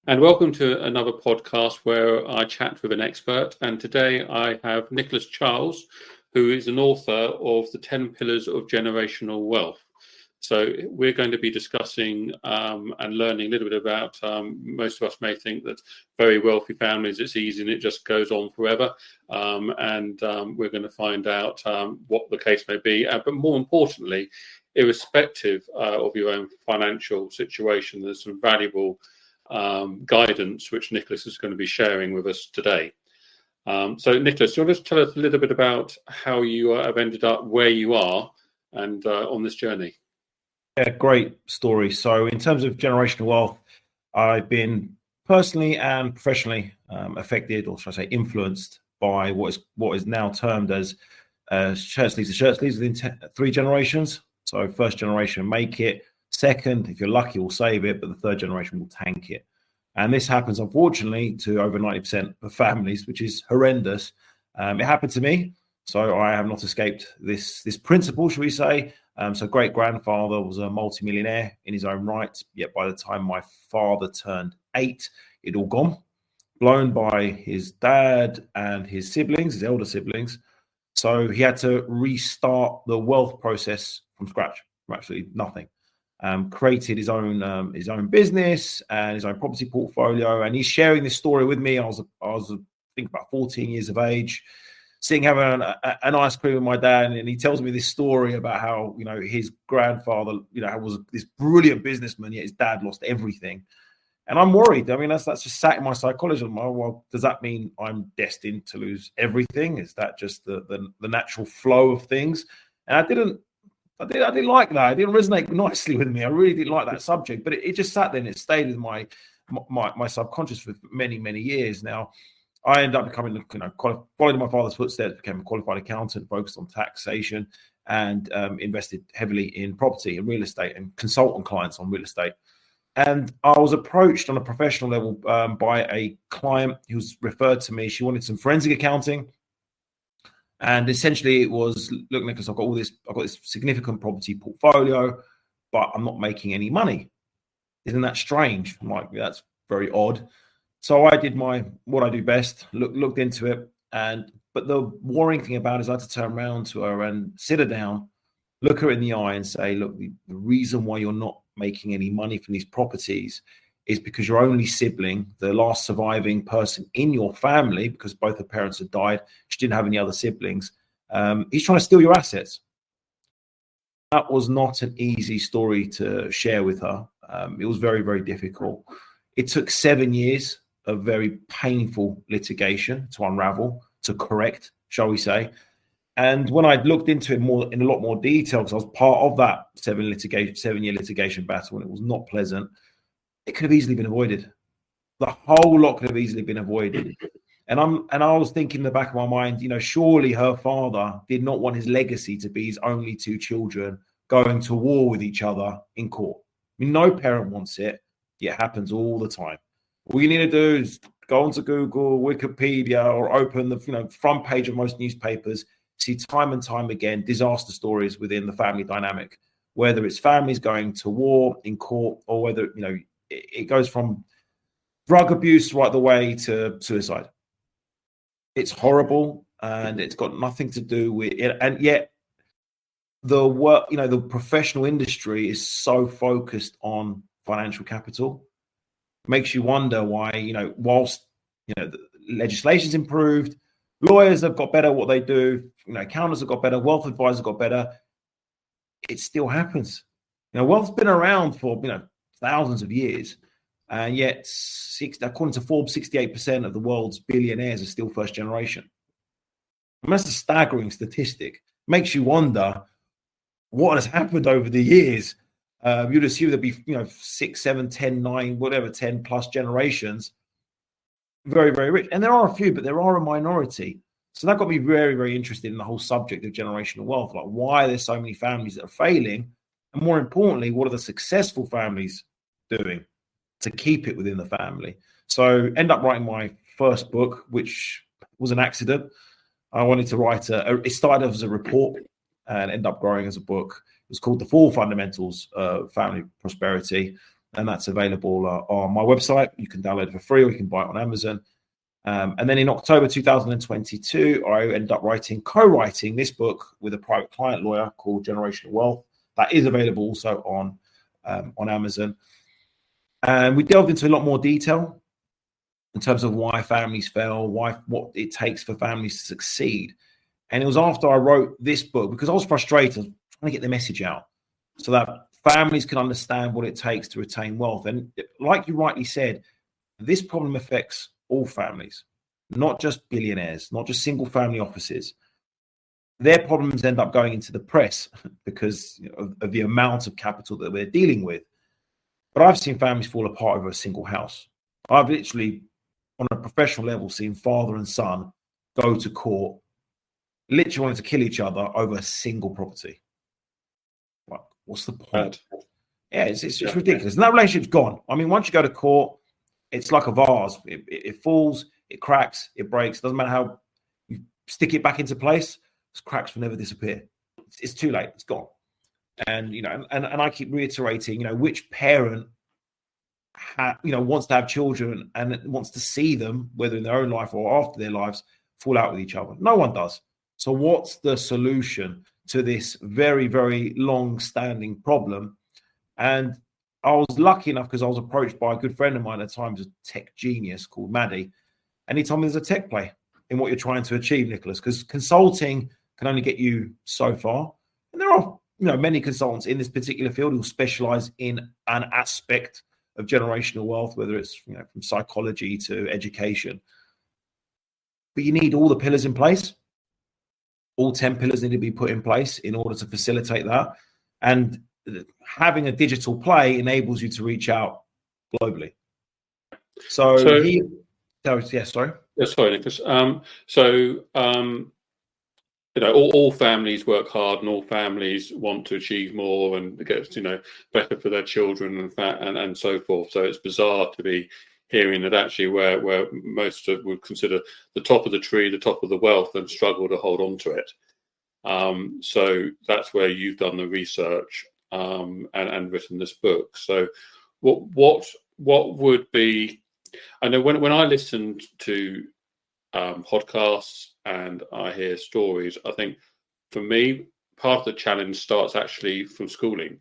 And welcome to another podcast where I chat with an expert. And today I have Nicholas Charles, who is an author of The 10 Pillars of Generational Wealth. So we're going to be discussing and learning a little bit about, most of us may think that very wealthy families, it's easy and it just goes on forever. We're going to find out what the case may be. But more importantly, irrespective of your own financial situation, there's some valuable guidance which Nicholas is going to be sharing with us today. So Nicholas, do you want to tell us a little bit about how you have ended up where you are and on this journey? Yeah, great story. So in terms of generational wealth, I've been personally and professionally affected, or should I say influenced, by what is now termed as shirts leads to shirts leads within 3 generations. So first generation make it, second, if you're lucky, will save it, but the third generation will tank it. And this happens, unfortunately, to over 90% of families, which is horrendous. It happened to me, so I have not escaped this principle, shall we say. So great-grandfather was a multimillionaire in his own right, yet by the time my father turned 8, it all gone, blown by his dad and his siblings, his elder siblings. So he had to restart the wealth process from scratch, from absolutely nothing. Created his own business and his own property portfolio, and he's sharing this story with me. I was I think about 14 years of age, sitting having an ice cream with my dad, and he tells me this story about how his grandfather was this brilliant businessman, yet his dad lost everything. And I'm worried. I mean, that's just sat in my psychology. Well, does that mean I'm destined to lose everything? Is that just the natural flow of things? And I didn't like that. It didn't resonate nicely with me. I really didn't like that subject, but it just sat there and it stayed with my subconscious for many, many years. Now, I ended up becoming, followed in my father's footsteps, became a qualified accountant, focused on taxation, and invested heavily in property and real estate and consultant clients on real estate. And I was approached on a professional level by a client who was referred to me. She wanted some forensic accounting. And essentially it was, look, Nicholas, I've got this significant property portfolio, but I'm not making any money. Isn't that strange? I'm like, that's very odd. So I did what I do best, looked into it. But the worrying thing about it is I had to turn around to her and sit her down, look her in the eye and say, look, the reason why you're not making any money from these properties is because your only sibling, the last surviving person in your family, because both her parents had died, she didn't have any other siblings, he's trying to steal your assets. That was not an easy story to share with her. It was very, very difficult. It took 7 years of very painful litigation to unravel, to correct, shall we say. And when I looked into it in a lot more detail, because I was part of that 7-year litigation battle, and it was not pleasant, it could have easily been avoided. The whole lot could have easily been avoided. And I was thinking in the back of my mind, surely her father did not want his legacy to be his only 2 children going to war with each other in court. I mean, no parent wants it. It happens all the time. All you need to do is go onto Google, Wikipedia, or open the front page of most newspapers, see time and time again disaster stories within the family dynamic, whether it's families going to war in court, or whether it goes from drug abuse right the way to suicide. It's horrible, and it's got nothing to do with it. And yet the work, the professional industry is so focused on financial capital. It makes you wonder why, whilst, the legislation's improved, lawyers have got better at what they do, accountants have got better, wealth advisors have got better, it still happens. Wealth's been around for, thousands of years, and yet, according to Forbes, 68% of the world's billionaires are still first generation. And that's a staggering statistic. It makes you wonder what has happened over the years. You'd assume there'd be 6, 7, 10, 9, whatever, 10 plus generations, very, very rich. And there are a few, but there are a minority. So that got me very, very interested in the whole subject of generational wealth, like why there's so many families that are failing, and more importantly, what are the successful families doing to keep it within the family. So end up writing my first book, which was an accident. I wanted to write it started as a report and ended up growing as a book. It was called The 4 Fundamentals of Family Prosperity. and that's available on my website. You can download it for free, or you can buy it on Amazon. And then in October 2022, I ended up co-writing this book with a private client lawyer called Generational Wealth. That is available also on Amazon. And we delved into a lot more detail in terms of why families fail, what it takes for families to succeed. And it was after I wrote this book, because I was frustrated, trying to get the message out so that families can understand what it takes to retain wealth. And like you rightly said, this problem affects all families, not just billionaires, not just single family offices. Their problems end up going into the press because of the amount of capital that we're dealing with. But I've seen families fall apart over a single house. I've literally, on a professional level, seen father and son go to court, literally wanting to kill each other over a single property. Like, what's the point? Yeah, it's ridiculous. And that relationship's gone. I mean, once you go to court, it's like a vase. It falls, it cracks, it breaks. Doesn't matter how you stick it back into place, those cracks will never disappear. It's too late. It's gone. And and I keep reiterating, which parent wants to have children and wants to see them, whether in their own life or after their lives, fall out with each other. No one does. So what's the solution to this very, very long-standing problem? And I was lucky enough because I was approached by a good friend of mine at the time, who's a tech genius called Maddie. And he told me there's a tech play in what you're trying to achieve, Nicholas, because consulting can only get you so far. And there are many consultants in this particular field who specialize in an aspect of generational wealth, whether it's from psychology to education. But you need all the pillars in place. All 10 pillars need to be put in place in order to facilitate that. And having a digital play enables you to reach out globally. Sorry, Nicholas. All families work hard, and all families want to achieve more and get better for their children and so forth. So it's bizarre to be hearing that actually where most would consider the top of the tree, the top of the wealth, and struggle to hold on to it. So that's where you've done the research and written this book. So what would be? I know when I listened to podcasts and I hear stories, I think for me, part of the challenge starts actually from schooling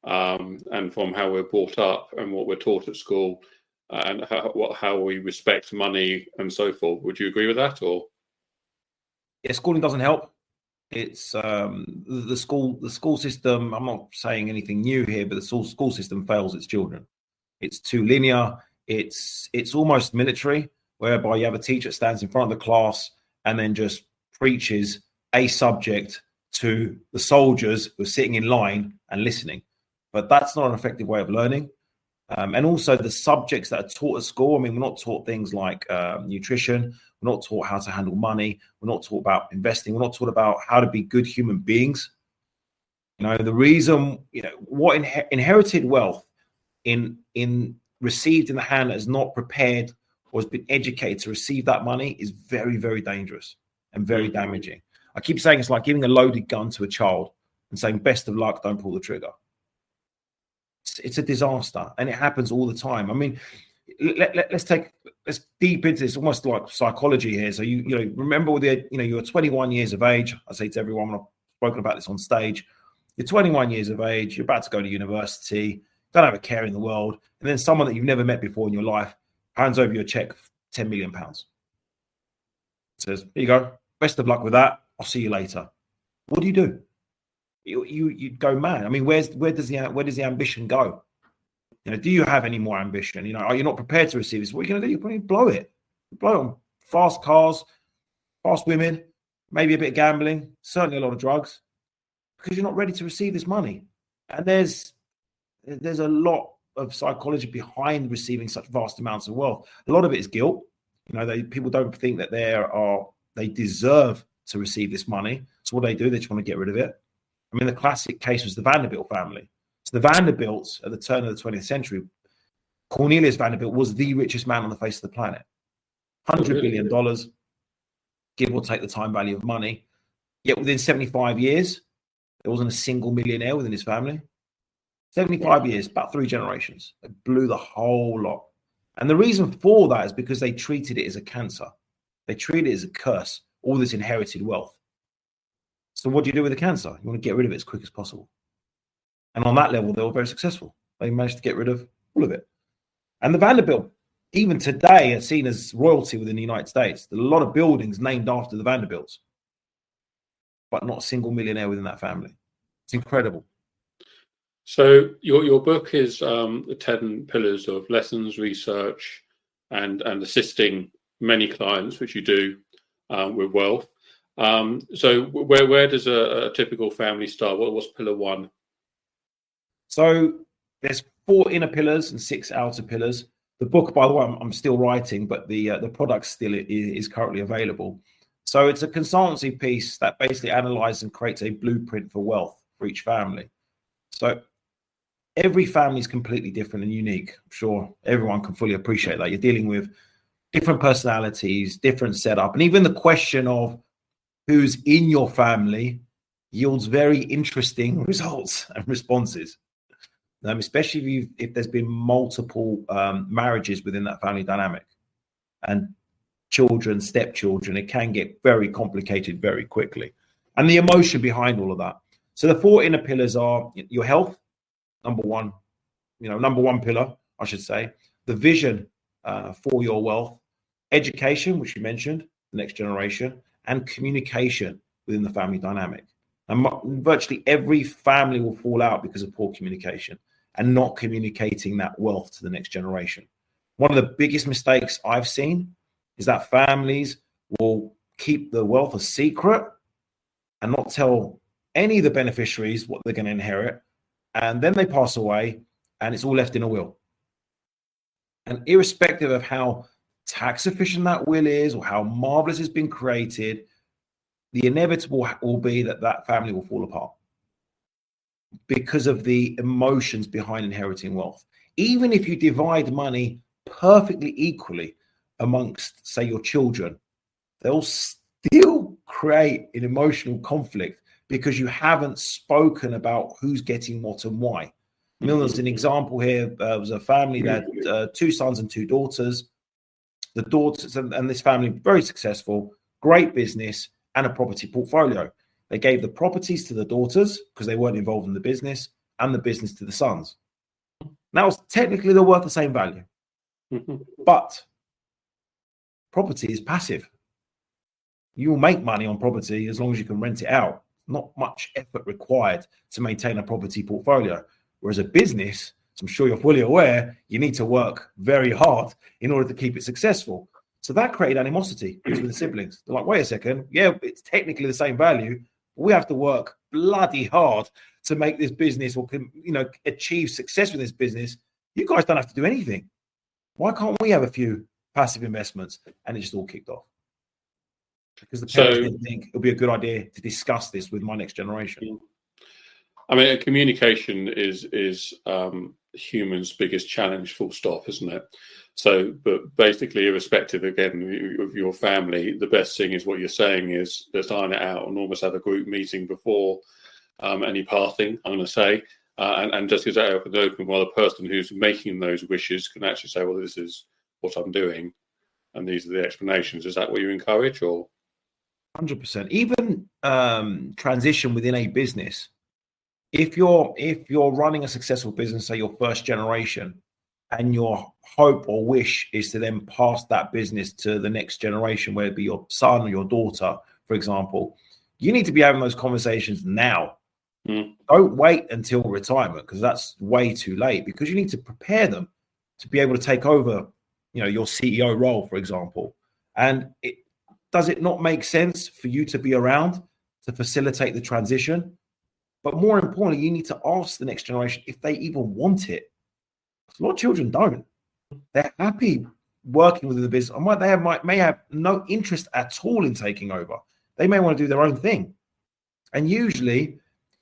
and from how we're brought up and what we're taught at school and how we respect money and so forth. Would you agree with that? Or yeah, schooling doesn't help. It's the school system. I'm not saying anything new here, but the school system fails its children. It's too linear. It's almost military, whereby you have a teacher that stands in front of the class and then just preaches a subject to the soldiers who are sitting in line and listening. But that's not an effective way of learning. And also the subjects that are taught at school. I mean, we're not taught things like nutrition. We're not taught how to handle money. We're not taught about investing. We're not taught about how to be good human beings. The reason, what inherited wealth in received in the hand that is not prepared or has been educated to receive that money is very, very dangerous and very damaging. I keep saying it's like giving a loaded gun to a child and saying, best of luck, don't pull the trigger. It's a disaster, and it happens all the time. I mean, let's deep into this, almost like psychology here. So you remember you're 21 years of age. I say to everyone when I've spoken about this on stage, you're 21 years of age, you're about to go to university, don't have a care in the world, and then someone that you've never met before in your life hands over you a check for £10 million. Says, here you go, best of luck with that, I'll see you later. What do? You go mad. I mean, where does the ambition go? Do you have any more ambition? Are you not prepared to receive this? What are you going to do? You're probably blow it. You blow it on fast cars, fast women, maybe a bit of gambling, certainly a lot of drugs, because you're not ready to receive this money. And there's a lot of psychology behind receiving such vast amounts of wealth. A lot of it is guilt. People don't think that they deserve to receive this money. So what they do, they just want to get rid of it. I mean, the classic case was the Vanderbilt family. So the Vanderbilts at the turn of the 20th century, Cornelius Vanderbilt was the richest man on the face of the planet. $100 billion, give or take the time value of money. Yet within 75 years, there wasn't a single millionaire within his family. 75 years, about 3 generations. They blew the whole lot. And the reason for that is because they treated it as a cancer. They treated it as a curse, all this inherited wealth. So what do you do with the cancer? You want to get rid of it as quick as possible. And on that level, they were very successful. They managed to get rid of all of it. And the Vanderbilt, even today, are seen as royalty within the United States. There are a lot of buildings named after the Vanderbilts, but not a single millionaire within that family. It's incredible. So your book is the 10 pillars of lessons, research, and assisting many clients, which you do with wealth. So where does a typical family start? What's pillar 1? So there's 4 inner pillars and 6 outer pillars. The book, by the way, I'm still writing, but the product still is currently available. So it's a consultancy piece that basically analyzes and creates a blueprint for wealth for each family. So every family is completely different and unique. I'm sure everyone can fully appreciate that. You're dealing with different personalities, different setup, and even the question of who's in your family yields very interesting results and responses. Especially if there's been multiple marriages within that family dynamic and children, stepchildren, it can get very complicated very quickly. And the emotion behind all of that. So the 4 inner pillars are your health, number one pillar, I should say, the vision for your wealth, education, which you mentioned, the next generation, and communication within the family dynamic. And virtually every family will fall out because of poor communication and not communicating that wealth to the next generation. One of the biggest mistakes I've seen is that families will keep the wealth a secret and not tell any of the beneficiaries what they're going to inherit. And then they pass away and it's all left in a will. And irrespective of how tax efficient that will is or how marvelous it's been created, the inevitable will be that family will fall apart because of the emotions behind inheriting wealth. Even if you divide money perfectly equally amongst, say, your children, they'll still create an emotional conflict because you haven't spoken about who's getting what and why. There's an example here. Was a family that had 2 sons and 2 daughters. The daughters and this family, very successful, great business and a property portfolio. They gave the properties to the daughters because they weren't involved in the business, and the business to the sons. Now, technically, they're worth the same value, but property is passive. You will make money on property as long as you can rent it out. Not much effort required to maintain a property portfolio. Whereas a business, as I'm sure you're fully aware, you need to work very hard in order to keep it successful. So that created animosity between the siblings. They're like, wait a second, yeah, it's technically the same value, but we have to work bloody hard to make this business or, achieve success with this business. You guys don't have to do anything. Why can't we have a few passive investments? And it just all kicked off. Because the parents didn't think it would be a good idea to discuss this with my next generation. I mean, communication is humans' biggest challenge, full stop, isn't it? So, but basically, irrespective, again, of your family, the best thing is what you're saying is let's iron it out and almost have a group meeting before any parting, I'm going to say, and just get that open while the person who's making those wishes can actually say, well, this is what I'm doing, and these are the explanations. Is that what you encourage, or? 100%. Even transition within a business. If you're running a successful business, say your first generation, and your hope or wish is to then pass that business to the next generation, whether it be your son or your daughter, for example, you need to be having those conversations now. Don't wait until retirement, because that's way too late, because you need to prepare them to be able to take over, your CEO role, for example. And does it not make sense for you to be around to facilitate the transition? But more importantly, you need to ask the next generation if they even want it. A lot of children don't. They're happy working within the business. They may have no interest at all in taking over. They may want to do their own thing. And usually,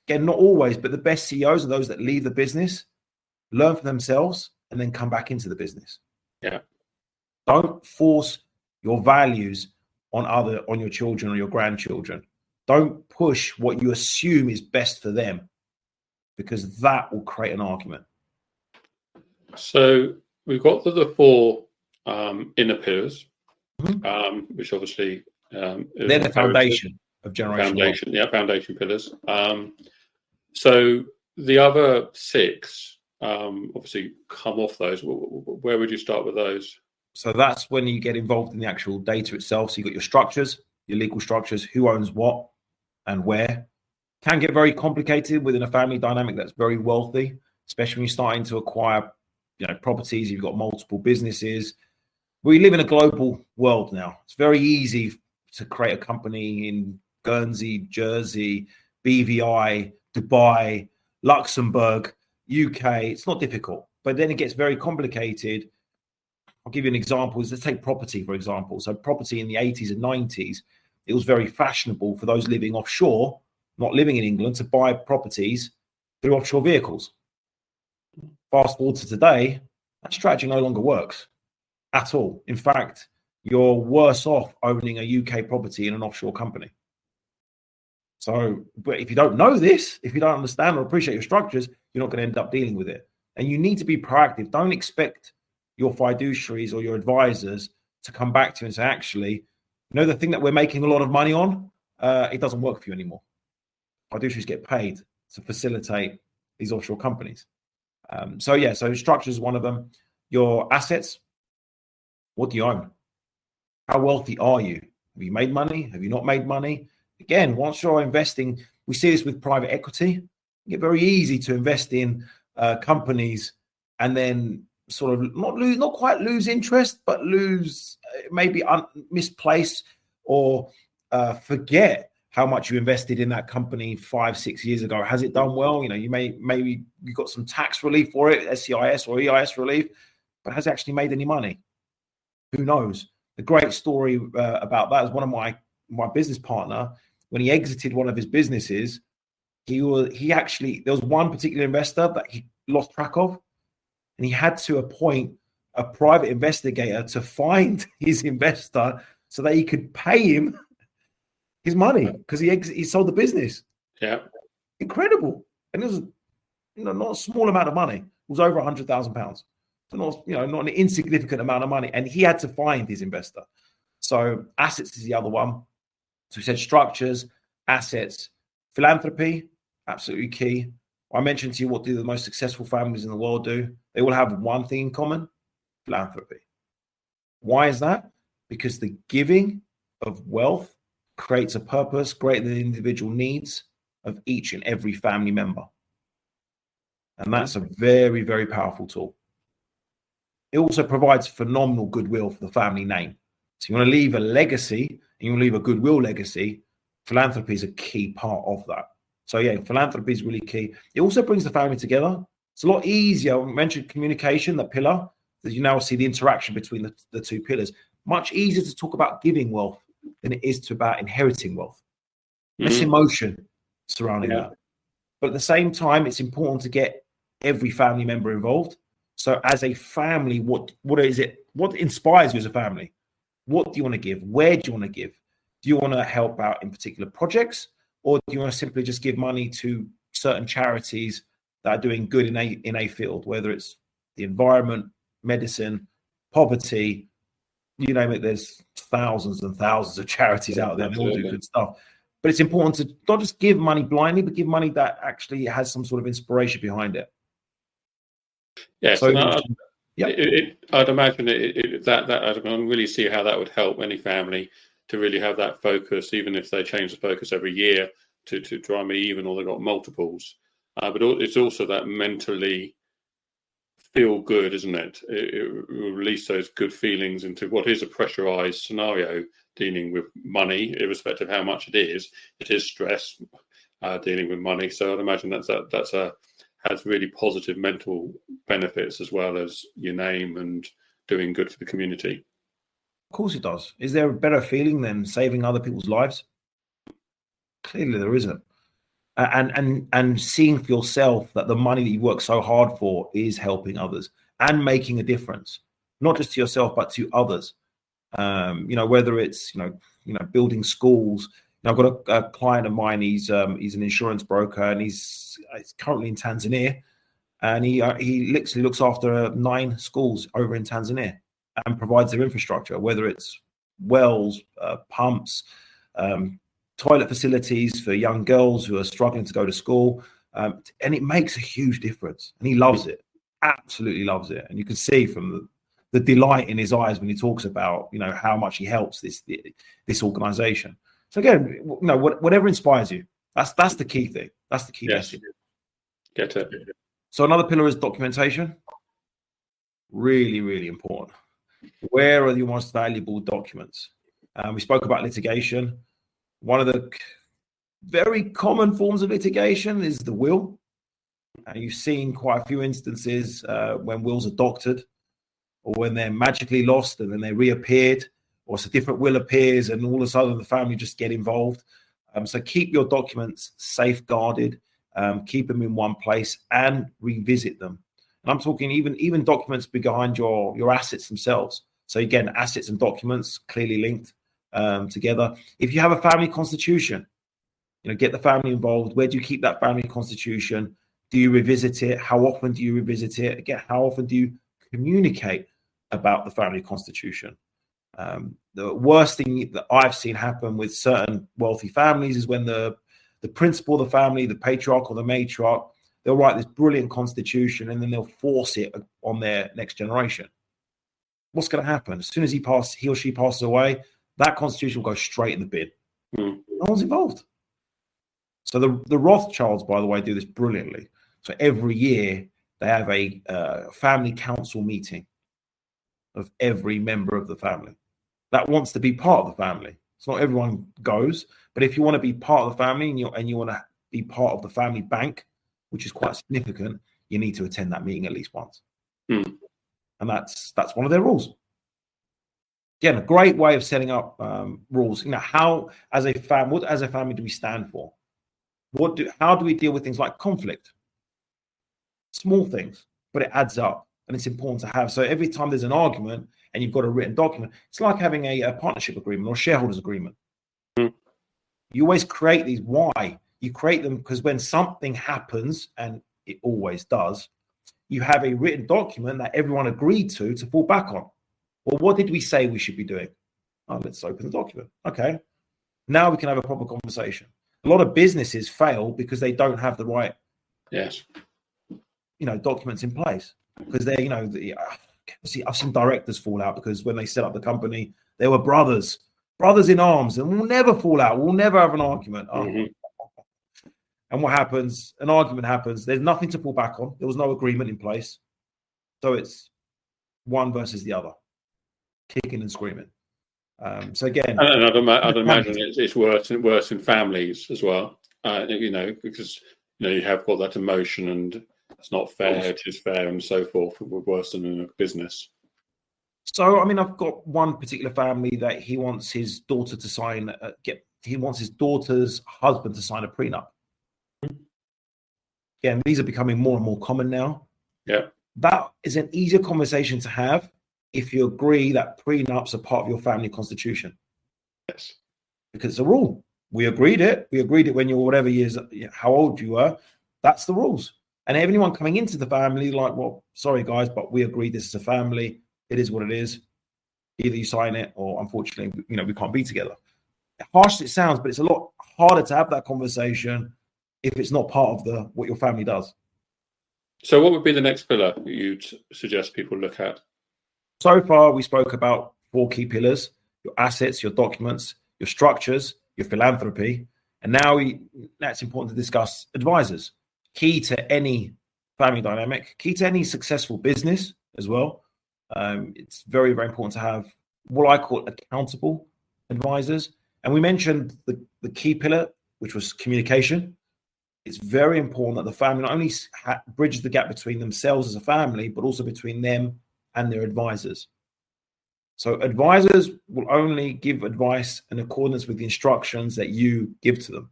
again, not always, but the best CEOs are those that leave the business, learn for themselves, and then come back into the business. Yeah. Don't force your values on your children or your grandchildren. Don't push what you assume is best for them. because that will create an argument. So we've got the four inner pillars, which obviously they're the foundation of generational wealth. Foundation pillars. So the other six obviously come off those. Where would you start with those? So that's when you get involved in the actual data itself. So you've got your structures, your legal structures, who owns what and where. Can get very complicated within a family dynamic that's very wealthy, especially when you're starting to acquire, properties. You've got multiple businesses. We live in a global world now. It's very easy to create a company in Guernsey, Jersey, BVI, Dubai, Luxembourg, UK. It's not difficult, but then it gets very complicated. I'll give you an example. Let's take property, for example. So property in the 80s and 90s, it was very fashionable for those living offshore, not living in England, to buy properties through offshore vehicles. Fast forward to today, that strategy no longer works at all. In fact, you're worse off owning a UK property in an offshore company. So, but if you don't know this, if you don't understand or appreciate your structures, you're not going to end up dealing with it. And you need to be proactive. Don't expect your fiduciaries or your advisors to come back to you and say, actually, the thing that we're making a lot of money on, it doesn't work for you anymore. Fiduciaries get paid to facilitate these offshore companies. So structure is one of them. Your assets, what do you own? How wealthy are you? Have you made money? Have you not made money? Again, once you're investing, we see this with private equity. It's very easy to invest in companies and then sort of not quite lose interest, but lose maybe misplace or forget how much you invested in that company 5-6 years ago. Has it done well? Maybe you got some tax relief for it, SCIS or EIS relief, but has it actually made any money? Who knows? The great story about that is one of my business partner, when he exited one of his businesses, he actually, there was one particular investor that he lost track of, and he had to appoint a private investigator to find his investor so that he could pay him his money because he sold the business. Yeah, incredible. And it was not a small amount of money. It was over £100,000. So not an insignificant amount of money. And he had to find his investor. So assets is the other one. So we said structures, assets, philanthropy, absolutely key. I mentioned to you what do the most successful families in the world do. They all have one thing in common: philanthropy. Why is that? Because the giving of wealth creates a purpose greater than the individual needs of each and every family member. And that's a very, very powerful tool. It also provides phenomenal goodwill for the family name. So you want to leave a legacy and you want to leave a goodwill legacy, philanthropy is a key part of that. So yeah, philanthropy is really key. It also brings the family together. It's a lot easier. I mentioned communication, that pillar, that you now see the interaction between the two pillars. Much easier to talk about giving wealth than it is about inheriting wealth. Less emotion surrounding that. But at the same time, it's important to get every family member involved. So as a family, what is it? What inspires you as a family? What do you want to give? Where do you want to give? Do you want to help out in particular projects? Or do you want to simply just give money to certain charities that are doing good in a field, whether it's the environment, medicine, poverty, you name it, there's thousands and thousands of charities out there that all do good stuff. But it's important to not just give money blindly, but give money that actually has some sort of inspiration behind it. Yes, so I'd imagine that I can really see how that would help any family to really have that focus, even if they change the focus every year to try and be even, or they've got multiples. But it's also that mentally feel good, isn't it? It will release those good feelings into what is a pressurized scenario dealing with money, irrespective of how much it is stress dealing with money. So I'd imagine has really positive mental benefits as well as your name and doing good for the community. Of course it does. Is there a better feeling than saving other people's lives? Clearly there isn't. And seeing for yourself that the money that you work so hard for is helping others and making a difference, not just to yourself, but to others. Whether it's, building schools, Now, I've got a client of mine. He's an insurance broker, and he's currently in Tanzania, and he literally looks after 9 schools over in Tanzania and provides their infrastructure, whether it's wells, pumps, toilet facilities for young girls who are struggling to go to school, and it makes a huge difference. And he loves it, absolutely loves it, and you can see from the delight in his eyes when he talks about how much he helps this organization. So again, whatever inspires you, that's the key thing. That's the key message. Get it. So another pillar is documentation. Really, really important. Where are your most valuable documents? We spoke about litigation. One of the very common forms of litigation is the will. You've seen quite a few instances when wills are doctored, or when they're magically lost and then they reappeared, or it's a different will appears and all of a sudden the family just get involved. So keep your documents safeguarded, keep them in one place and revisit them. And I'm talking even documents behind your assets themselves. So again, assets and documents clearly linked together. If you have a family constitution, get the family involved. Where do you keep that family constitution? Do you revisit it? How often do you revisit it? Again, how often do you communicate about the family constitution? The worst thing that I've seen happen with certain wealthy families is when the principal of the family, the patriarch or the matriarch, they'll write this brilliant constitution and then they'll force it on their next generation. What's going to happen? As soon as he or she passes away, that constitution will go straight in the bin. No one's involved. So the Rothschilds, by the way, do this brilliantly. So every year they have a family council meeting of every member of the family that wants to be part of the family. It's not everyone goes, but if you want to be part of the family and you want to be part of the family bank, which is quite significant, you need to attend that meeting at least once. And that's one of their rules. Again, a great way of setting up rules. How as a family do we stand for? How do we deal with things like conflict? Small things, but it adds up and it's important to have. So every time there's an argument and you've got a written document, it's like having a partnership agreement or shareholders agreement. You always create these. Why? You create them because when something happens, and it always does, you have a written document that everyone agreed to fall back on. Well, what did we say we should be doing? Oh, let's open the document. Okay. Now we can have a proper conversation. A lot of businesses fail because they don't have the right documents in place, because I've seen directors fall out because when they set up the company, they were brothers in arms, and we'll never fall out. We'll never have an argument. And what happens? An argument happens. There's nothing to fall back on. There was no agreement in place. So it's one versus the other, kicking and screaming. So again, and I'd imagine it's worse in families as well. Because you have got that emotion, and it's not fair, it is fair, and so forth. Worse than in a business. So I've got one particular family that he wants his daughter to sign. He wants his daughter's husband to sign a prenup. Again, these are becoming more and more common now. Yeah, that is an easier conversation to have if you agree that prenups are part of your family constitution. Yes, because it's a rule. We agreed it. We agreed it when you were whatever years, how old you were. That's the rules. And anyone coming into the family, like, well, sorry guys, but we agreed this is a family. It is what it is. Either you sign it, or unfortunately, we can't be together. Harsh as it sounds, but it's a lot harder to have that conversation if it's not part of what your family does. So what would be the next pillar you'd suggest people look at? So far, we spoke about 4 key pillars: your assets, your documents, your structures, your philanthropy. And now it's important to discuss advisors. Key to any family dynamic, key to any successful business as well. It's very, very important to have what I call accountable advisors. And we mentioned the key pillar, which was communication. It's very important that the family not only bridges the gap between themselves as a family, but also between them and their advisors. So advisors will only give advice in accordance with the instructions that you give to them.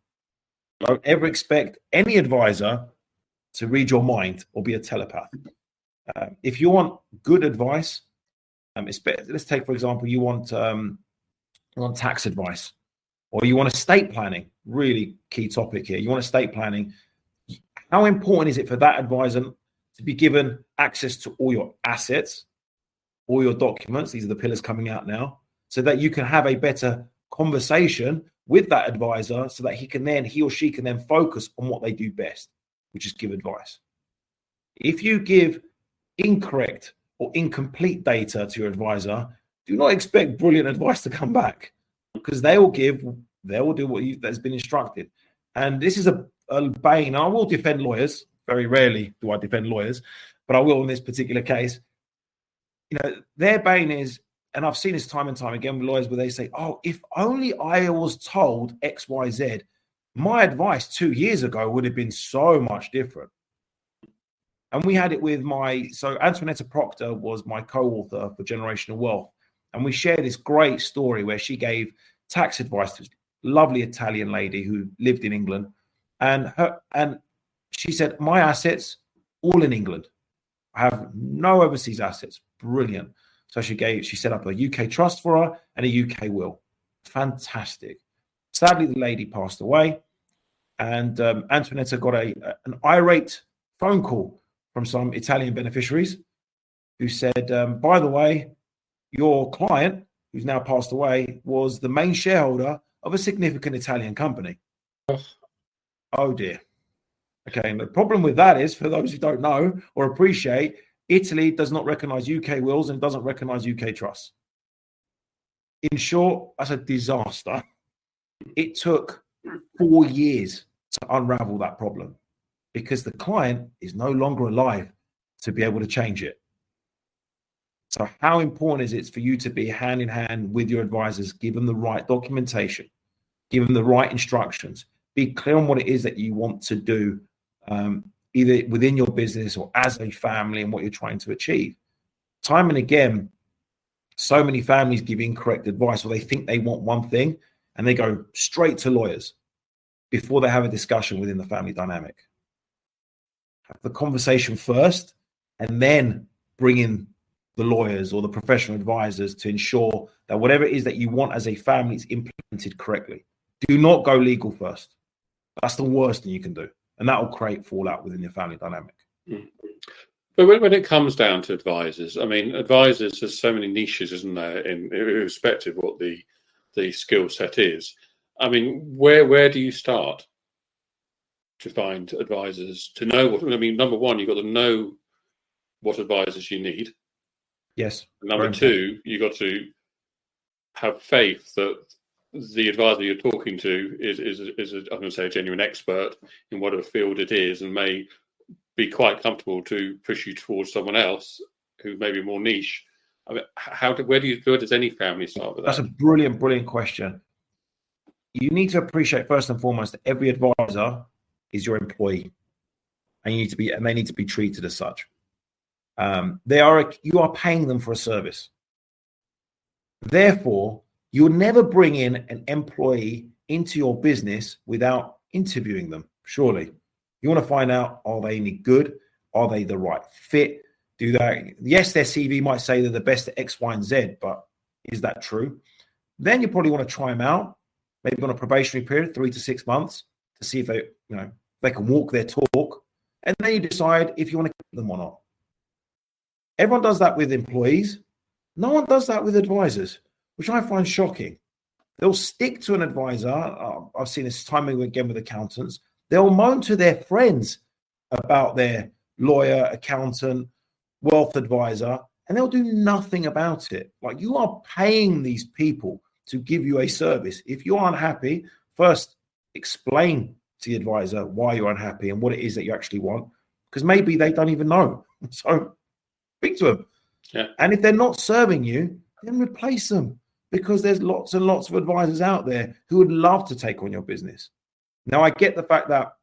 Don't ever expect any advisor to read your mind or be a telepath. If you want good advice, let's take, for example, you want tax advice. or you want estate planning, really key topic here. You want estate planning. How important is it for that advisor to be given access to all your assets, all your documents? These are the pillars coming out now, so that you can have a better conversation with that advisor, so that he or she can then focus on what they do best, which is give advice. If you give incorrect or incomplete data to your advisor, do not expect brilliant advice to come back, because they will do what that's been instructed. And this is a bane. I will defend lawyers. Very rarely do I defend lawyers, but I will in this particular case. Their bane is, and I've seen this time and time again with lawyers, where they say, oh, if only I was told X, Y, Z, my advice 2 years ago would have been so much different. And we had it with so Antoinetta Proctor was my co-author for Generational Wealth. And we shared this great story where she gave tax advice to this lovely Italian lady who lived in England. And she said, my assets, all in England. I have no overseas assets. Brilliant. So she set up a UK trust for her and a UK will. Fantastic. Sadly, the lady passed away, and Antoinetta got an irate phone call from some Italian beneficiaries who said, by the way, your client, who's now passed away, was the main shareholder of a significant Italian company. Oh dear. Okay, and the problem with that is, for those who don't know or appreciate, Italy does not recognize UK wills and doesn't recognize UK trusts. In short, that's a disaster. It took 4 years to unravel that problem, because the client is no longer alive to be able to change it. So how important is it for you to be hand in hand with your advisors, give them the right documentation, give them the right instructions, be clear on what it is that you want to do, either within your business or as a family, and what you're trying to achieve. Time and again, so many families give incorrect advice, or they think they want one thing and they go straight to lawyers before they have a discussion within the family dynamic. Have the conversation first, and then bring in the lawyers or the professional advisors to ensure that whatever it is that you want as a family is implemented correctly. Do not go legal first. That's the worst thing you can do, and that will create fallout within your family dynamic. But when it comes down to advisors, I mean, advisors, there's so many niches, isn't there, in irrespective of what the skill set is. I mean, where do you start to find advisors, to know what, I mean, number one, you've got to know what advisors you need. Yes. Number two, you've got to have faith that the advisor you're talking to is I'm going to say, a genuine expert in whatever field it is, and may be quite comfortable to push you towards someone else who may be more niche. I mean, where does any family start with that? That's a brilliant question. You need to appreciate, first and foremost, that every advisor is your employee, and they need to be treated as such. You are paying them for a service. Therefore, you'll never bring in an employee into your business without interviewing them. Surely, you want to find out, are they any good? Are they the right fit? Yes, their CV might say they're the best at X, Y, and Z, but is that true? Then you probably want to try them out, maybe on a probationary period, 3 to 6 months, to see if they can walk their talk, and then you decide if you want to keep them or not. Everyone does that with employees. No one does that with advisors, which I find shocking. They'll stick to an advisor. I've seen this time and again with accountants. They'll moan to their friends about their lawyer, accountant, wealth advisor, and they'll do nothing about it. Like, you are paying these people to give you a service. If you're unhappy, first explain to the advisor why you're unhappy and what it is that you actually want, because maybe they don't even know. So speak to them. Yeah. And if they're not serving you, then replace them, because there's lots and lots of advisors out there who would love to take on your business. Now, I get the fact that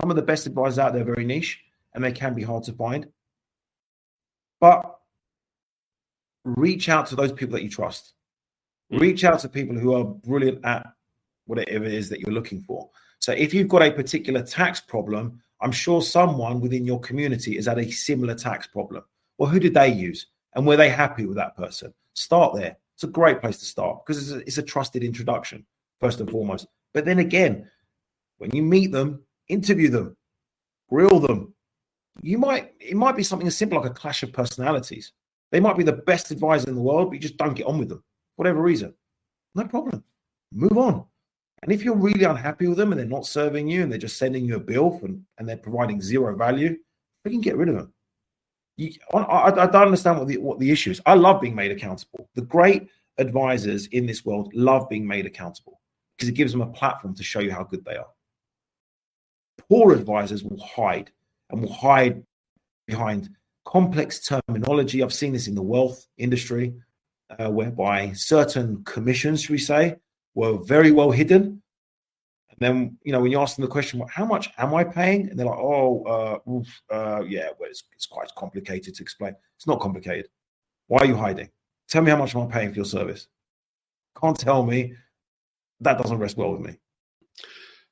some of the best advisors out there are very niche and they can be hard to find. But reach out to those people that you trust. Reach out to people who are brilliant at whatever it is that you're looking for. So if you've got a particular tax problem, I'm sure someone within your community has had a similar tax problem. Well, who did they use? And were they happy with that person? Start there. It's a great place to start, because it's a trusted introduction. first and foremost. But then again, when you meet them, interview them, grill them, it might be something as simple like a clash of personalities. They might be the best advisor in the world, but you just don't get on with them, whatever reason. No problem. Move on. And if you're really unhappy with them and they're not serving you and they're just sending you a bill and they're providing zero value, we can get rid of them. I don't understand what the issue is. I love being made accountable. The great advisors in this world love being made accountable because it gives them a platform to show you how good they are. Poor advisors will hide behind complex terminology. I've seen this in the wealth industry, whereby certain commissions, should we say, were very well hidden. And then, when you ask them the question, how much am I paying? And they're like, yeah, well, it's quite complicated to explain. It's not complicated. Why are you hiding? Tell me how much am I paying for your service? Can't tell me. That doesn't rest well with me.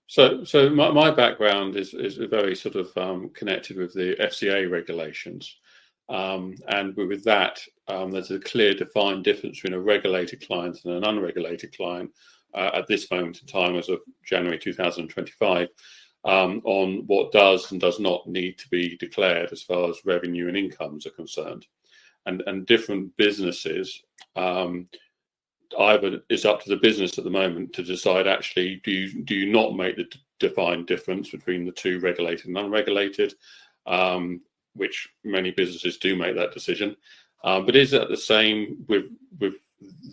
So my background is very sort of connected with the FCA regulations. And with that, there's a clear defined difference between a regulated client and an unregulated client at this moment in time, as of January 2025, on what does and does not need to be declared as far as revenue and incomes are concerned. And different businesses, either it's up to the business at the moment to decide, actually, do you not make the defined difference between the two, regulated and unregulated, which many businesses do make that decision. But is that the same with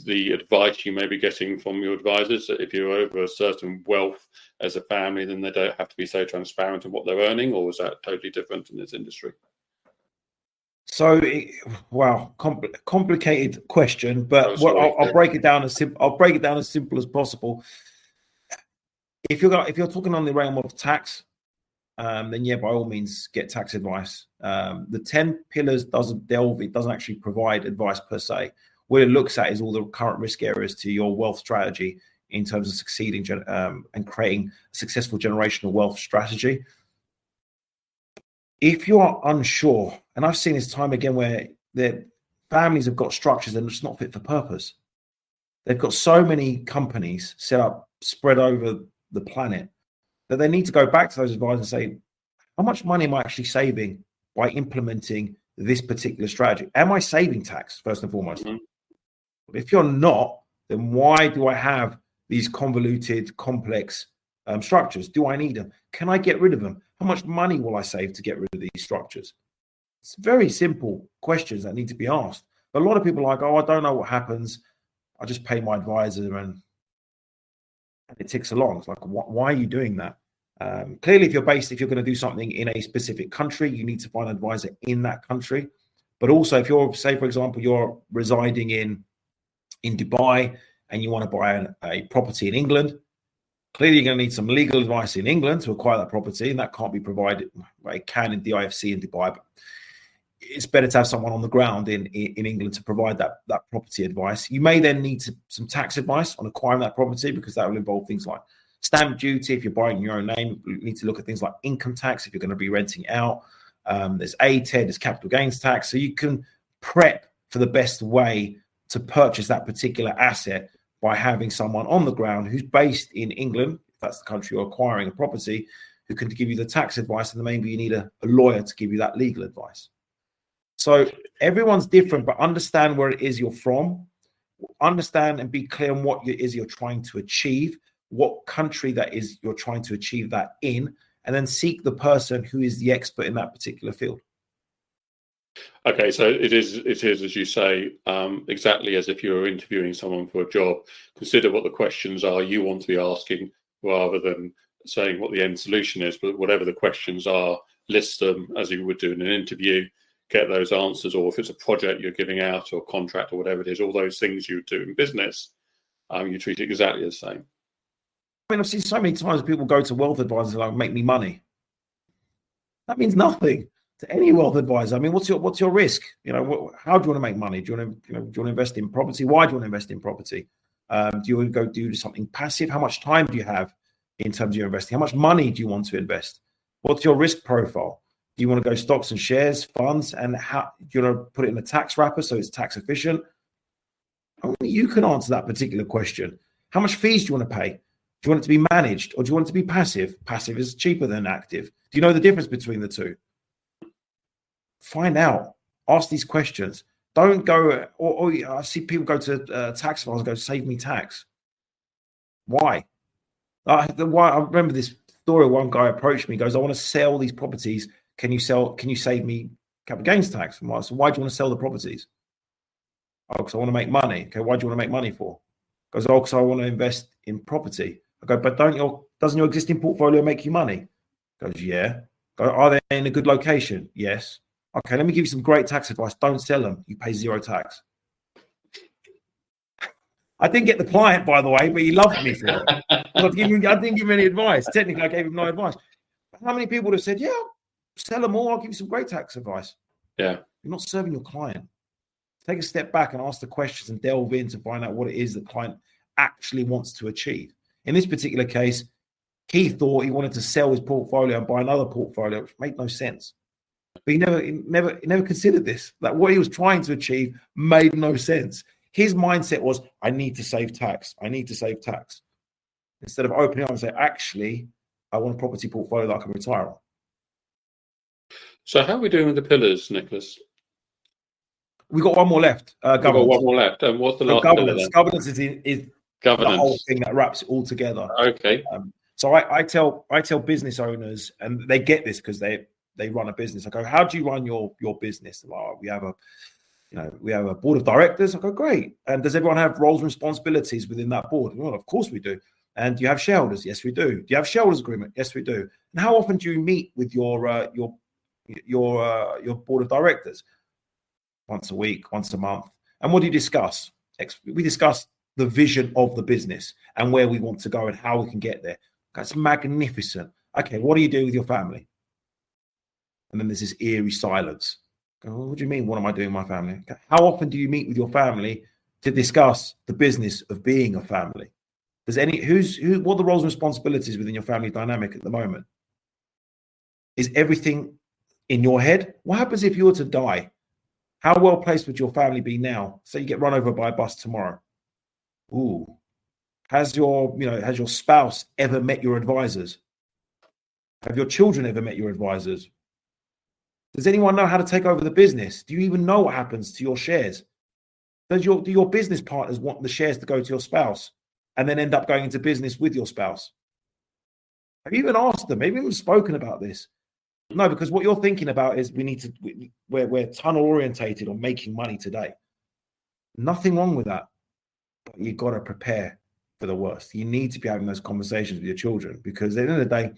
the advice you may be getting from your advisors, that if you're over a certain wealth as a family, then they don't have to be so transparent in what they're earning, or is that totally different in this industry? So, complicated question, but I'll break it down as simple as possible. If you're talking on the realm of tax, then yeah, by all means, get tax advice. The 10 pillars doesn't actually provide advice per se. What it looks at is all the current risk areas to your wealth strategy in terms of succeeding and creating a successful generational wealth strategy. If you are unsure, and I've seen this time again where their families have got structures that are just not fit for purpose. They've got so many companies set up, spread over the planet, that they need to go back to those advisors and say, how much money am I actually saving by implementing this particular strategy? Am I saving tax, first and foremost? Mm-hmm. If you're not, then why do I have these convoluted, complex structures? Do I need them? Can I get rid of them? How much money will I save to get rid of these structures? It's very simple questions that need to be asked. But a lot of people are like, oh, I don't know what happens. I just pay my advisor and it ticks along. It's like, why are you doing that? Clearly, if you're going to do something in a specific country, you need to find an advisor in that country. But also, if you're, say, for example, you're residing in Dubai and you want to buy a property in England, clearly you're going to need some legal advice in England to acquire that property, and that can't be provided. Well, it can in DIFC in Dubai, but it's better to have someone on the ground in England to provide that property advice. You may then need some tax advice on acquiring that property, because that will involve things like stamp duty. If you're buying in your own name, you need to look at things like income tax if you're going to be renting out. There's ATED, there's capital gains tax. So you can prep for the best way to purchase that particular asset by having someone on the ground who's based in England, if that's the country you're acquiring a property, who can give you the tax advice, and then maybe you need a lawyer to give you that legal advice. So everyone's different, but understand where it is you're from, understand and be clear on what it is you're trying to achieve, what country that is you're trying to achieve that in, and then seek the person who is the expert in that particular field. Okay, so it is, as you say, exactly as if you were interviewing someone for a job. Consider what the questions are you want to be asking, rather than saying what the end solution is. But whatever the questions are, list them as you would do in an interview, get those answers. Or if it's a project you're giving out, or a contract, or whatever it is, all those things you would do in business, you treat it exactly the same. I mean, I've seen so many times people go to wealth advisors like, make me money. That means nothing to any wealth advisor. I mean, what's your risk? How do you want to make money? Do you want to invest in property? Why do you want to invest in property? Do you want to go do something passive? How much time do you have in terms of your investing? How much money do you want to invest? What's your risk profile? Do you want to go stocks and shares, funds, and how do you want to put it in a tax wrapper so it's tax efficient? Only you can answer that particular question. How much fees do you want to pay? Do you want it to be managed or do you want it to be passive? Passive is cheaper than active. Do you know the difference between the two? Find out. Ask these questions. Don't go, or I see people go to tax files and go, save me tax. Why? I remember this story. One guy approached me, goes, I want to sell these properties. Can you save me capital gains tax? I'm like, so why do you want to sell the properties? Oh, because I want to make money. Okay, why do you want to make money for? Goes, oh, because I want to invest in property. I go, but doesn't your existing portfolio make you money? Goes, yeah. Go, are they in a good location? Yes. Okay, let me give you some great tax advice. Don't sell them. You pay zero tax. I didn't get the client, by the way, but he loved me for it. I didn't give him any advice. Technically, I gave him no advice. But how many people would have said, yeah, sell them all. I'll give you some great tax advice. Yeah. You're not serving your client. Take a step back and ask the questions and delve in to find out what it is the client actually wants to achieve. In this particular case, he thought he wanted to sell his portfolio and buy another portfolio, which made no sense. But he never considered this. Like what he was trying to achieve made no sense. His mindset was, I need to save tax. I need to save tax. Instead of opening up and say, actually, I want a property portfolio that I can retire on. So how are we doing with the pillars, Nicholas? We've got one more left. We've got one more left. And what's the last governance? pillar? Governance is Governance. The whole thing that wraps it all together. Okay. So I tell business owners, and they get this because they run a business. I go, how do you run your business? Like, we have a board of directors. I go, great. And does everyone have roles and responsibilities within that board? Well, of course we do. And do you have shareholders? Yes, we do. Do you have shareholders agreement? Yes, we do. And how often do you meet with your board of directors? Once a week, once a month. And what do you discuss? We discuss the vision of the business and where we want to go and how we can get there. That's magnificent. Okay, what do you do with your family? And then there's this eerie silence. What do you mean? What am I doing with my family? Okay, how often do you meet with your family to discuss the business of being a family? What are the roles and responsibilities within your family dynamic at the moment? Is everything in your head? What happens if you were to die? How well placed would your family be now? Say you get run over by a bus tomorrow. Ooh. Has your spouse ever met your advisors? Have your children ever met your advisors? Does anyone know how to take over the business? Do you even know what happens to your shares? Do your business partners want the shares to go to your spouse and then end up going into business with your spouse? Have you even asked them? Maybe we've spoken about this. No, because what you're thinking about is we're tunnel orientated on making money today. Nothing wrong with that, but you've got to prepare for the worst. You need to be having those conversations with your children because at the end of the day,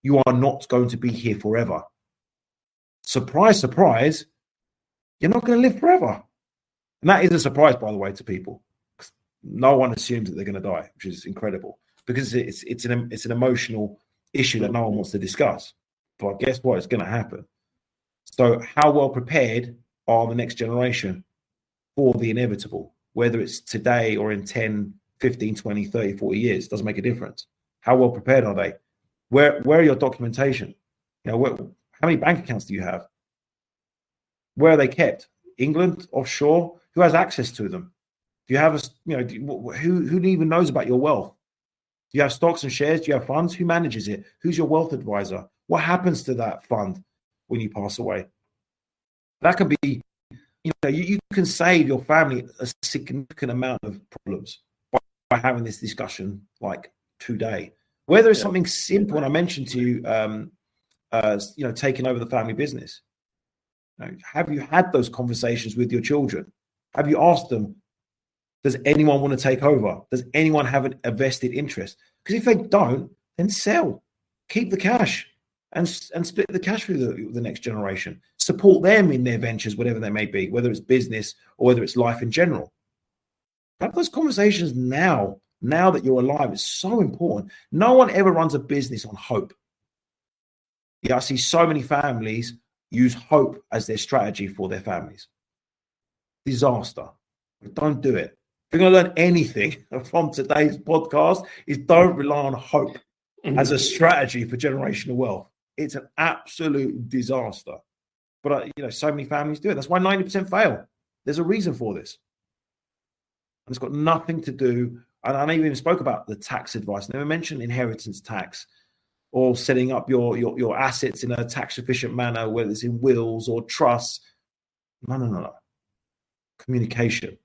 you are not going to be here forever. Surprise, surprise, you're not going to live forever. And that is a surprise, by the way, to people. No one assumes that they're going to die, which is incredible because it's an emotional issue that no one wants to discuss. But guess what? It's going to happen. So how well prepared are the next generation for the inevitable? Whether it's today or in 10, 15, 20, 30, 40 years, doesn't make a difference. How well prepared are they? Where are your documentation? How many bank accounts do you have? Where are they kept? England, offshore? Who has access to them? Do you have who even knows about your wealth? Do you have stocks and shares? Do you have funds? Who manages it? Who's your wealth advisor? What happens to that fund when you pass away? That can be, you can save your family a significant amount of problems by having this discussion like today. Whether it's something simple, and I mentioned to you, taking over the family business. Have you had those conversations with your children? Have you asked them, does anyone want to take over? Does anyone have a vested interest? Because if they don't, then sell. Keep the cash and split the cash with the next generation. Support them in their ventures, whatever they may be, whether it's business or whether it's life in general. Have those conversations now that you're alive. It's so important. No one ever runs a business on hope. Yeah, I see so many families use hope as their strategy for their families. Disaster. Don't do it. If you're going to learn anything from today's podcast, is don't rely on hope as a strategy for generational wealth. It's an absolute disaster. But so many families do it. That's why 90% fail. There's a reason for this. And it's got nothing to do And I even spoke about the tax advice. I never mentioned inheritance tax or setting up your assets in a tax efficient manner, whether it's in wills or trusts. No. Communication,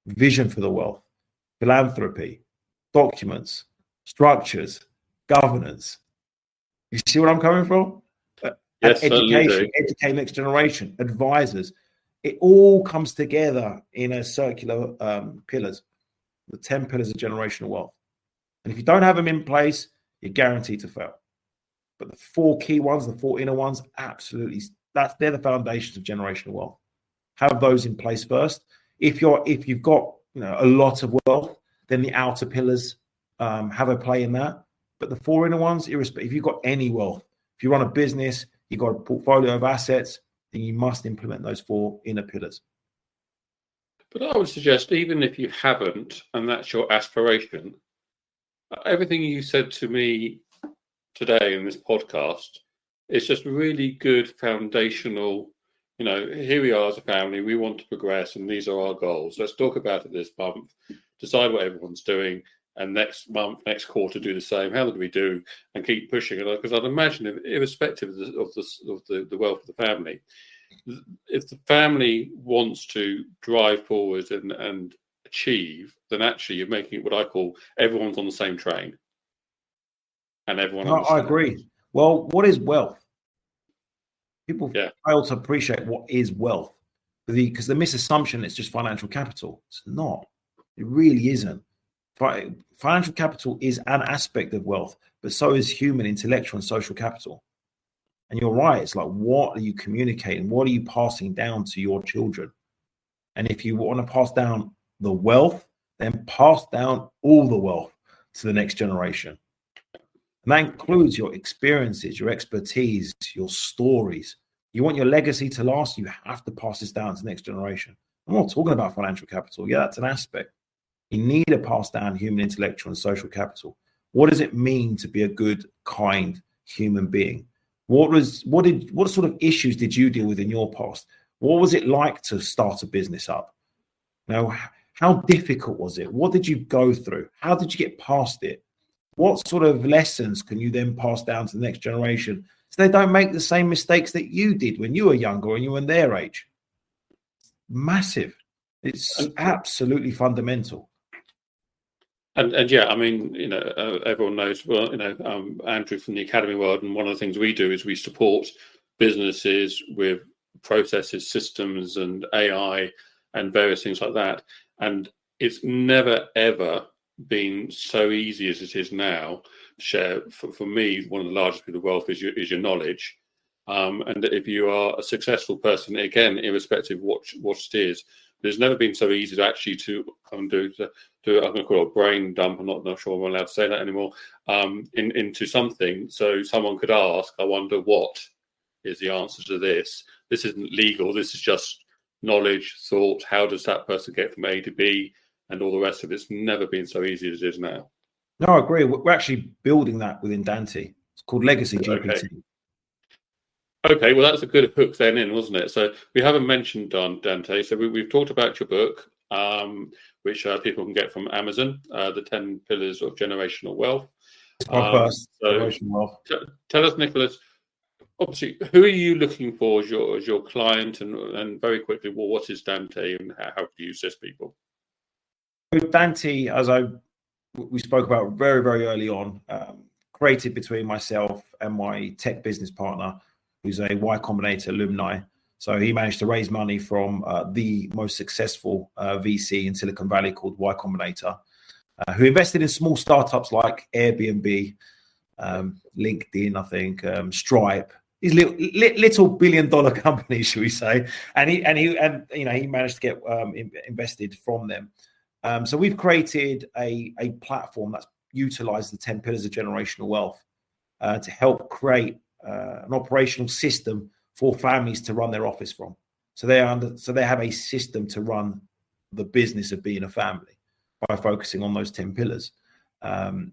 vision for the wealth, philanthropy, documents, structures, governance. You see where I'm coming from? Yes, Education, educate next generation, advisors. It all comes together in a circular pillars, the 10 pillars of generational wealth. And if you don't have them in place, you're guaranteed to fail. But the 4 key ones, the 4 inner ones, absolutely, they're the foundations of generational wealth. Have those in place first. If you've got a lot of wealth, then the outer pillars have a play in that. But the 4 inner ones, if you've got any wealth, if you run a business, you've got a portfolio of assets, then you must implement those 4 inner pillars. But I would suggest, even if you haven't, and that's your aspiration, everything you said to me today in this podcast is just really good foundational. Here we are as a family, we want to progress, and these are our goals. Let's talk about it this month, decide what everyone's doing, and next month, next quarter, do the same. How do we do? And keep pushing it. Because I'd imagine, irrespective of the wealth of the family, if the family wants to drive forward and achieve, then actually you're making it what I call everyone's on the same train. And everyone I agree. Well, what is wealth? People fail to appreciate what is wealth because the misassumption it's just financial capital. It's not. It really isn't. Financial capital is an aspect of wealth, but so is human, intellectual, and social capital. And you're right. It's like, what are you communicating? What are you passing down to your children? And if you want to pass down the wealth, then pass down all the wealth to the next generation. And that includes your experiences, your expertise, your stories. You want your legacy to last, you have to pass this down to the next generation. I'm not talking about financial capital. Yeah, that's an aspect. You need to pass down human, intellectual, and social capital. What does it mean to be a good, kind human being? What sort of issues did you deal with in your past? What was it like to start a business up? How difficult was it? What did you go through? How did you get past it? What sort of lessons can you then pass down to the next generation so they don't make the same mistakes that you did when you were younger and you were in their age? Massive. It's absolutely fundamental. And yeah, I mean, everyone knows, well, Andrew from the Academy World, and one of the things we do is we support businesses with processes, systems, and AI and various things like that. And it's never, ever been so easy as it is now to share. For me, one of the largest bits of wealth is your knowledge. And if you are a successful person, again, irrespective of what it is, there's never been so easy to actually do I'm going to call it a brain dump. I'm not sure I'm allowed to say that anymore. Into something, so someone could ask, I wonder what is the answer to this. This isn't legal. This is just knowledge, thought. How does that person get from A to B, and all the rest of it's never been so easy as it is now. No, I agree. We're actually building that within Dante. It's called Legacy GPT. Okay, well, that's a good hook then in, wasn't it? So we haven't mentioned Dante. So we've talked about your book, which people can get from Amazon, The 10 Pillars of Generational Wealth. It's my first generational wealth. Tell us, Nicholas, obviously, who are you looking for as your client? And very quickly, well, what is Dante and how do you assist people? Dante, as we spoke about very, very early on, created between myself and my tech business partner, who's a Y Combinator alumni. So he managed to raise money from the most successful VC in Silicon Valley called Y Combinator, who invested in small startups like Airbnb, LinkedIn, I think, Stripe. These little billion-dollar companies, should we say? And he managed to get invested from them. So we've created a platform that's utilized the 10 pillars of generational wealth to help create an operational system for families to run their office from. So they have a system to run the business of being a family by focusing on those 10 pillars.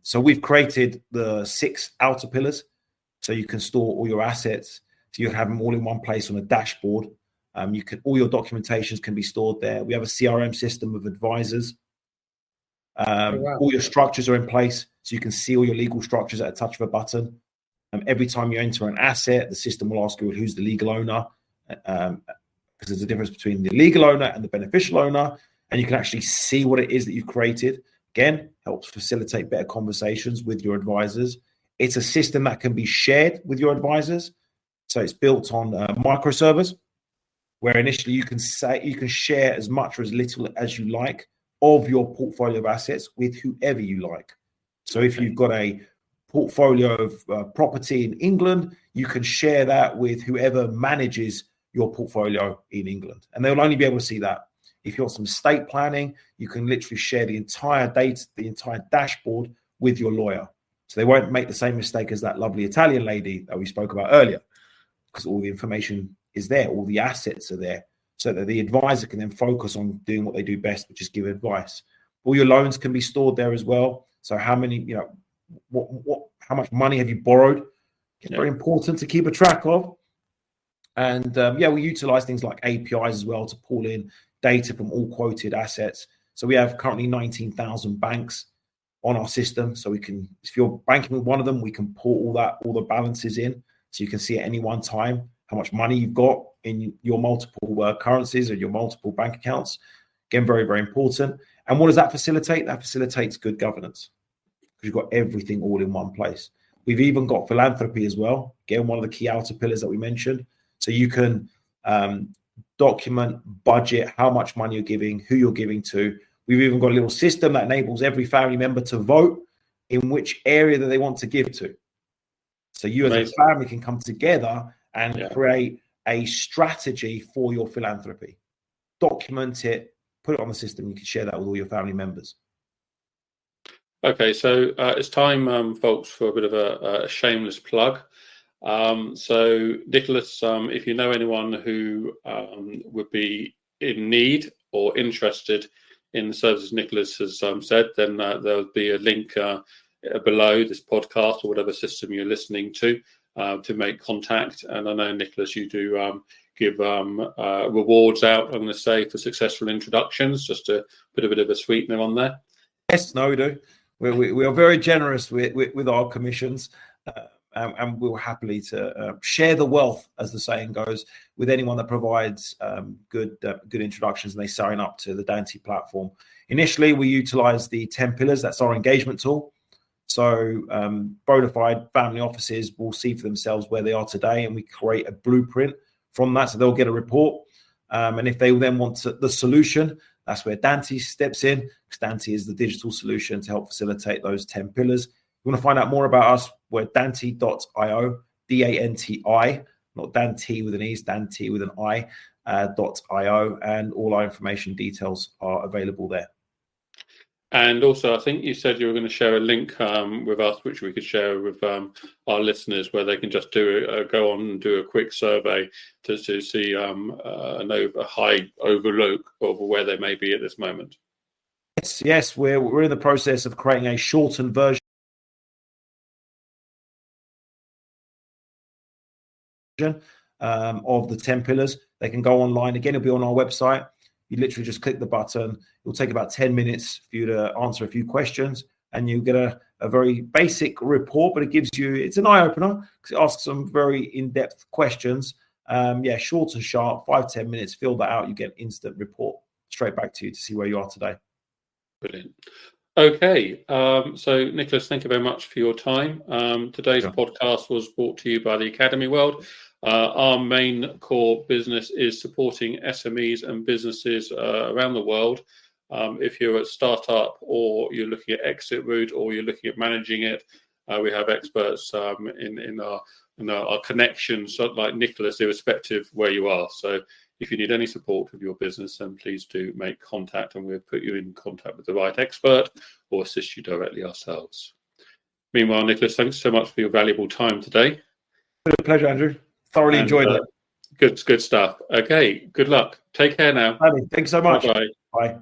So we've created the 6 outer pillars, so you can store all your assets. So you have them all in one place on a dashboard. All your documentations can be stored there. We have a CRM system of advisors. Wow. All your structures are in place, so you can see all your legal structures at a touch of a button. Every time you enter an asset, the system will ask you who's the legal owner, because there's a difference between the legal owner and the beneficial owner, and you can actually see what it is that you've created. Again, helps facilitate better conversations with your advisors. It's a system that can be shared with your advisors. So it's built on microservers, where initially you can share as much or as little as you like of your portfolio of assets with whoever you like. So if you've got a portfolio of property in England, you can share that with whoever manages your portfolio in England, and they'll only be able to see that. If you're some estate planning, you can literally share the entire data, the entire dashboard with your lawyer. So they won't make the same mistake as that lovely Italian lady that we spoke about earlier, because all the information is there, all the assets are there, so that the advisor can then focus on doing what they do best, which is give advice. All your loans can be stored there as well. So how many, how much money have you borrowed? It's very important to keep a track of. And we utilize things like APIs as well to pull in data from all quoted assets. So we have currently 19,000 banks on our system. So we can, if you're banking with one of them, we can pull all the balances in. So you can see at any one time how much money you've got in your multiple currencies or your multiple bank accounts. Again, very, very important. And what does that facilitate? That facilitates good governance, because you've got everything all in one place. We've even got philanthropy as well. Again, one of the key outer pillars that we mentioned. So you can document, budget how much money you're giving, who you're giving to. We've even got a little system that enables every family member to vote in which area that they want to give to. So you as a family can come together and create a strategy for your philanthropy. Document it, put it on the system. You can share that with all your family members. Okay, so it's time, folks, for a bit of a shameless plug. So Nicholas, if you know anyone who would be in need or interested in the services Nicholas has said, then there'll be a link below this podcast or whatever system you're listening to make contact. And I know, Nicholas, you do give rewards out, I'm going to say, for successful introductions, just to put a bit of a sweetener on there. Yes, no, we do. We are very generous with our commissions. And we'll happily to share the wealth, as the saying goes, with anyone that provides good introductions and they sign up to the Dante platform. Initially, we utilize the 10 pillars. That's our engagement tool. So bona fide family offices will see for themselves where they are today, and we create a blueprint from that. So they'll get a report. And if they then want the solution, that's where Dante steps in, because Dante is the digital solution to help facilitate those 10 pillars. If you want to find out more about us, we're Dante.io, D-A-N-T-I, not Dante with an E, Dante with an I, .io, and all our information details are available there. And also, I think you said you were going to share a link with us, which we could share with our listeners, where they can just go on and do a quick survey to see a high overlook of where they may be at this moment. Yes, we're in the process of creating a shortened version of the 10 pillars. They can go online. Again, it'll be on our website. You literally just click the button. It'll take about 10 minutes for you to answer a few questions, and you get a very basic report, but it's an eye-opener because it asks some very in-depth questions. Short and sharp, 5-10 minutes, fill that out. You get an instant report straight back to you to see where you are today. Brilliant. Okay, so Nicholas, thank you very much for your time. Today's podcast was brought to you by the Academy World. Our main core business is supporting SMEs and businesses around the world. If you're a startup, or you're looking at exit route, or you're looking at managing it, we have experts in our connections, like Nicholas, irrespective where you are. So if you need any support with your business, then please do make contact, and we'll put you in contact with the right expert or assist you directly ourselves. Meanwhile, Nicholas, thanks so much for your valuable time today. It's a pleasure, Andrew. Thoroughly enjoyed it. Good stuff. Okay, good luck. Take care now. Thanks so much. Bye-bye. Bye.